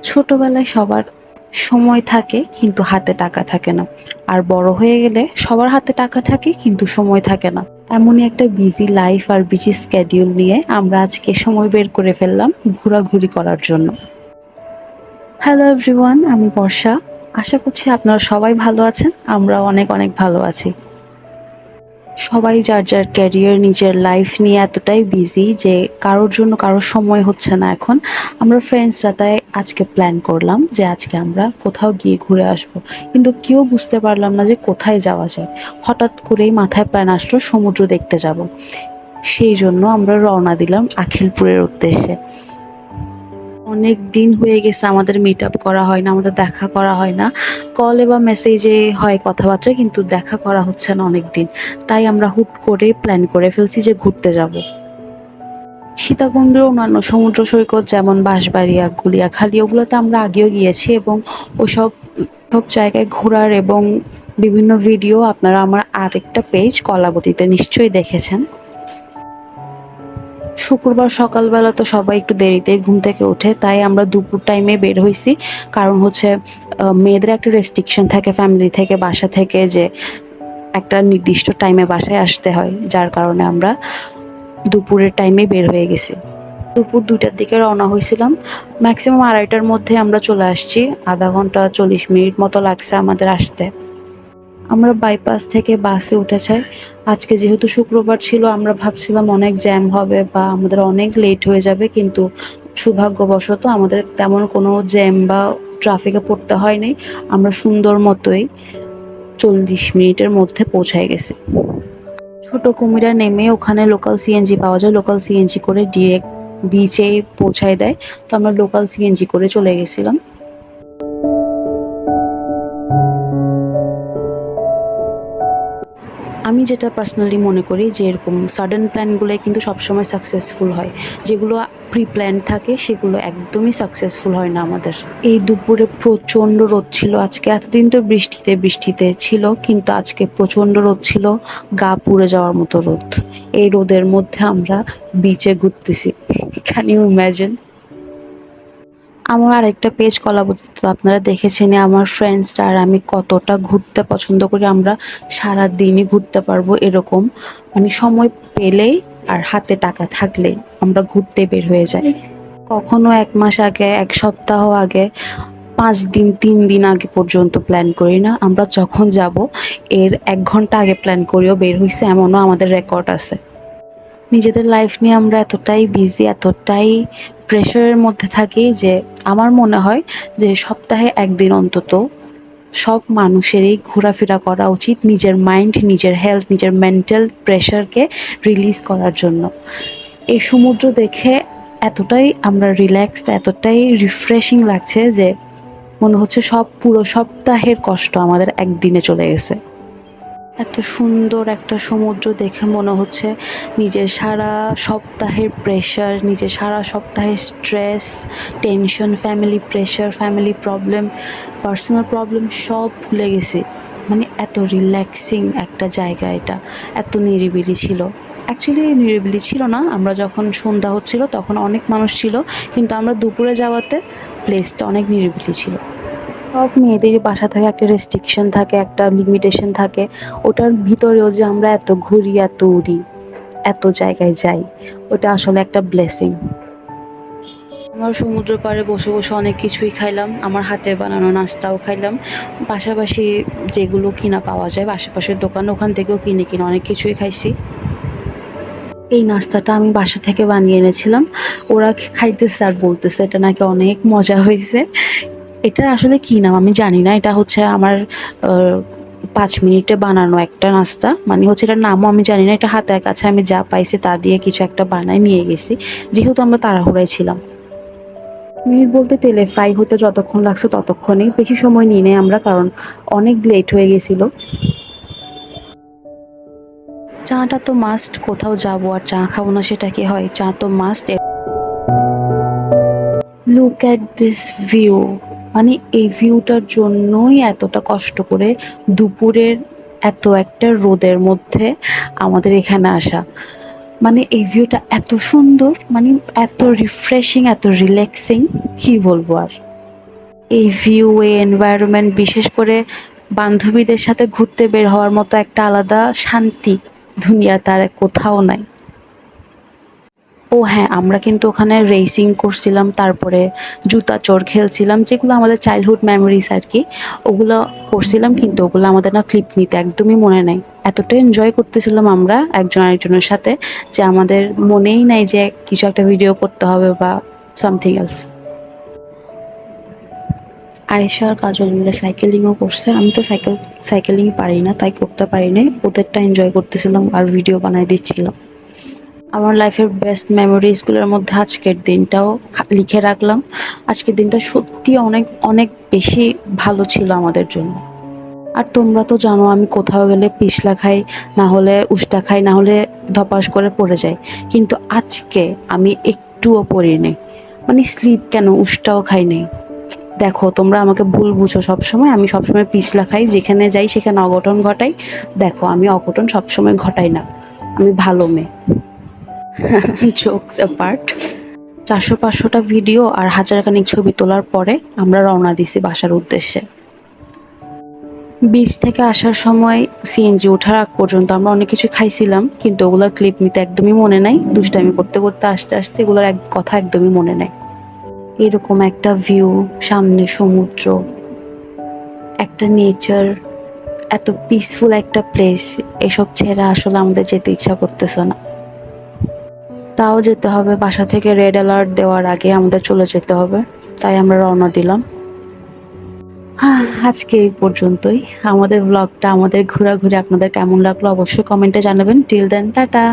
ছোটবেলায় সবার সময় থাকে কিন্তু হাতে টাকা থাকে না, আর বড় হয়ে গেলে সবার হাতে টাকা থাকে কিন্তু সময় থাকে না। এমনই একটা বিজি লাইফ আর বিজি স্কেডিউল নিয়ে আমরা আজকে সময় বের করে ফেললাম ঘোরাঘুরি করার জন্য। হ্যালো এভরিওয়ান, আমি বর্ষা। আশা করছি আপনারা সবাই ভালো আছেন, আমরা অনেক অনেক ভালো আছি। সবাই যার যার ক্যারিয়ার, নিজের লাইফ নিয়ে এতটাই বিজি যে কারোর জন্য কারোর সময় হচ্ছে না এখন। আমরা ফ্রেন্ডসরা তাই আজকে প্ল্যান করলাম যে আজকে আমরা কোথাও গিয়ে ঘুরে আসব, কিন্তু কেউ বুঝতে পারলাম না যে কোথায় যাওয়া যায়। হঠাৎ করেই মাথায় প্ল্যান আসলো সমুদ্র দেখতে যাব। সেই জন্য আমরা রওনা দিলাম আখিলপুরের উদ্দেশ্যে। অনেক দিন হয়ে গেছে আমাদের মিট আপ করা হয় না, আমাদের দেখা করা হয় না। কলে বা মেসেজে হয় কথাবার্তা, কিন্তু দেখা করা হচ্ছে না অনেক দিন। তাই আমরা হুট করে প্ল্যান করে ফেলছি যে ঘুরতে যাব। সীতাকুণ্ডের অন্যান্য সমুদ্র সৈকত যেমন বাঁশবাড়িয়া, গুলিয়াখালী, ওগুলোতে আমরা আগেও গিয়েছি এবং ওসব সব জায়গায় ঘোরার এবং বিভিন্ন ভিডিও আপনারা আমার আরেকটা পেজ কলাবতীতে নিশ্চয়ই দেখেছেন। শুক্রবার সকালবেলা তো সবাই একটু দেরিতে ঘুম থেকে ওঠে, তাই আমরা দুপুর টাইমে বের হয়েছি। কারণ হচ্ছে মেয়েদের একটা রেস্ট্রিকশন থাকে ফ্যামিলি থেকে, বাসা থেকে, যে একটা নির্দিষ্ট টাইমে বাসায় আসতে হয়, যার কারণে আমরা দুপুরের টাইমে বের হয়ে গেছি। দুপুর 2টার দিকে রওনা হয়েছিলাম, ম্যাক্সিমাম 2:30টার মধ্যে আমরা চলে আসছি। আধা ঘন্টা 40 মিনিট মতো লাগছে আমাদের আসতে। আমরা বাইপাস থেকে বাসে উঠে যাই। আজকে যেহেতু শুক্রবার ছিল, আমরা ভাবছিলাম অনেক জ্যাম হবে বা আমাদের অনেক লেট হয়ে যাবে, কিন্তু সৌভাগ্যবশত আমাদের তেমন কোনো জ্যাম বা ট্রাফিকে পড়তে হয়নি। আমরা সুন্দর মতোই 40 মিনিটের মধ্যে পৌঁছায় গেছি। ছোট কুমিরা নেমে ওখানে লোকাল সিএনজি পাওয়া যায়, লোকাল সিএনজি করে ডিরেক্ট বিচে পৌঁছায় দেয়। তো আমরা লোকাল সিএনজি করে চলে গেছিলাম। আমি যেটা পার্সোনালি মনে করি যে এরকম সাডেন প্ল্যানগুলোই কিন্তু সবসময় সাকসেসফুল হয়। যেগুলো প্রি প্ল্যান থাকে সেগুলো একদমই সাকসেসফুল হয় না আমাদের। এই দুপুরে প্রচণ্ড রোদ ছিল আজকে। এতদিন তো বৃষ্টিতে বৃষ্টিতে ছিল, কিন্তু আজকে প্রচণ্ড রোদ ছিল, গা পুড়ে যাওয়ার মতো রোদ। এই রোদের মধ্যে আমরা বিচে ঘুরতেছি, ক্যান ইউ ইম্যাজিন? আমার আরেকটা পেজ কলাবতী, তো আপনারা দেখেছেন আমার ফ্রেন্ডসরা আর আমি কতটা ঘুরতে পছন্দ করি। আমরা সারা দিনই ঘুরতে পারবো এরকম, মানে সময় পেলেই আর হাতে টাকা থাকলেই আমরা ঘুরতে বের হয়ে যাই। কখনো 1 মাস আগে, 1 সপ্তাহ আগে, 5 দিন, 3 দিন আগে পর্যন্ত প্ল্যান করি না। আমরা যখন যাব এর 1 ঘন্টা আগে প্ল্যান করেও বের হয়েছে, এমনও আমাদের রেকর্ড আছে। নিজেদের লাইফ নিয়ে আমরা এতটাই বিজি, এতটাই প্রেশারের মধ্যে থাকি যে আমার মনে হয় যে সপ্তাহে 1 দিন অন্তত সব মানুষেরই ঘোরাফেরা করা উচিত, নিজের মাইন্ড, নিজের হেলথ, নিজের মেন্টাল প্রেশারকে রিলিজ করার জন্য। এই সমুদ্র দেখে এতটাই আমরা রিল্যাক্সড, এতটাই রিফ্রেশিং লাগছে যে মনে হচ্ছে সব পুরো সপ্তাহের কষ্ট আমাদের একদিনে চলে গেছে। এত সুন্দর একটা সমুদ্র দেখে মনে হচ্ছে নিজের সারা সপ্তাহের প্রেশার, নিজের সারা সপ্তাহের stress, tension, family pressure, family problem, personal problem সব ভুলে গেছি। মানে এত রিল্যাক্সিং একটা জায়গা এটা, এত নিরিবিলি ছিল। অ্যাকচুয়ালি নিরিবিলি ছিল না, আমরা যখন সন্ধ্যা হচ্ছিল তখন অনেক মানুষ ছিল, কিন্তু আমরা দুপুরে যাওয়াতে প্লেসটা অনেক নিরিবিলি ছিল। সব মেয়েদেরই বাসা থেকে একটা রেস্ট্রিকশন থাকে, একটা লিমিটেশন থাকে। ওটার ভিতরেও যে আমরা এত ঘুরি, এত উড়ি, এত জায়গায় যাই, ওটা আসলে একটা ব্লেসিং। আমরা সমুদ্র পাড়ে বসে বসে অনেক কিছুই খাইলাম, আমার হাতের বানানো নাস্তাও খাইলাম, পাশাপাশি যেগুলো কিনা পাওয়া যায় আশেপাশের দোকান, ওখান থেকেও কিনে কিনে অনেক কিছুই খাইছি। এই নাস্তাটা আমি বাসা থেকে বানিয়ে এনেছিলাম। ওরা খাইতেছে আর বলতেছে এটা নাকি অনেক মজা হয়েছে। এটার আসলে কী নাম আমি জানি না। এটা হচ্ছে আমার 5 মিনিটে বানানো একটা নাস্তা, মানে হচ্ছে এটার নামও আমি জানি না। এটা হাতের কাছে আমি যা পাইছি তা দিয়ে কিছু একটা বানায় নিয়ে গেছি, যেহেতু আমরা তাড়াহুড়ায় ছিলাম। মিনিট বলতে তেলে ফ্রাই হতে যতক্ষণ লাগছে ততক্ষণই, বেশি সময় নিই নাই আমরা, কারণ অনেক লেট হয়ে গেছিলো। চাটা তো মাস্ট, কোথাও যাবো আর চা খাবো না সেটা কি হয়? চা তো must. Look at this view, মানে এই ভিউটার জন্যই এতটা কষ্ট করে দুপুরের এত একটা রোদের মধ্যে আমাদের এখানে আসা। মানে এই ভিউটা এত সুন্দর, মানে এত রিফ্রেশিং, এত রিল্যাক্সিং, কী বলবো আর। এই ভিউ, এই এনভায়রনমেন্ট, বিশেষ করে বান্ধবীদের সাথে ঘুরতে বের হওয়ার মতো একটা আলাদা শান্তি দুনিয়াতে আর কোথাও নাই। ও হ্যাঁ, আমরা কিন্তু ওখানে রেসিং করছিলাম, তারপরে জুতা চোর খেলছিলাম, যেগুলো আমাদের চাইল্ডহুড মেমোরিজ আর কি। ওগুলো করছিলাম, কিন্তু ওগুলো আমাদের না ক্লিপ নিতে একদমই মনে নাই। এতটা এনজয় করতেছিলাম আমরা একজন আরেকজনের সাথে যে আমাদের মনেই নাই যে কিছু একটা ভিডিও করতে হবে বা সামথিং এলস। আয়েশা আর কাজল মিলে সাইকেলিংও করছে। আমি তো সাইকেলিং পারি না, তাই করতে পারি নাই। ওদেরটা এনজয় করতেছিলাম আর ভিডিও বানাই দিচ্ছিলাম। আমার লাইফের বেস্ট মেমোরিজগুলোর মধ্যে আজকের দিনটাও লিখে রাখলাম। আজকের দিনটা সত্যি অনেক অনেক বেশি ভালো ছিল আমাদের জন্য। আর তোমরা তো জানো আমি কোথাও গেলে পিছলা খাই, না হলে উষ্টা খাই, না হলে ধপাস করে পড়ে যাই। কিন্তু আজকে আমি একটুও পড়িনি, মানে স্লিপ কেন, উষ্টাও খাই নাই। দেখো তোমরা আমাকে ভুল বুঝো সবসময়, আমি সবসময় পিছলা খাই, যেখানে যাই সেখানে অঘটন ঘটাই। দেখো আমি অঘটন সবসময় ঘটাই না, আমি ভালো মেয়ে। জোকস অ্যাপার্ট, 400-500টা ভিডিও আর হাজারখানেক ছবি তোলার পরে আমরা রওনা দিছি বাসার উদ্দেশ্যে। বিচ থেকে আসার সময় সিএনজি ওঠার আগ পর্যন্ত আমরা অনেক কিছু খাইছিলাম, কিন্তু ওগুলোর ক্লিপ নিতে একদমই মনে নাই। দুষ্টামি করতে করতে আস্তে আস্তে এগুলোর এক কথা একদমই মনে নাই। এরকম একটা ভিউ, সামনে সমুদ্র, একটা নেচার, এত পিসফুল একটা প্লেস, এসব ছেড়ে আসলে আমাদের যেতে ইচ্ছা করতেছে না। তাও যেতে হবে, বাসা থেকে রেড অ্যালার্ট দেওয়ার আগে আমাদের চলে যেতে হবে, তাই আমরা রওনা দিলাম। আজকে এই পর্যন্তই আমাদের ব্লগটা, আমাদের ঘোরাঘুরি আপনাদের কেমন লাগলো অবশ্যই কমেন্টে জানাবেন। Till then, tata.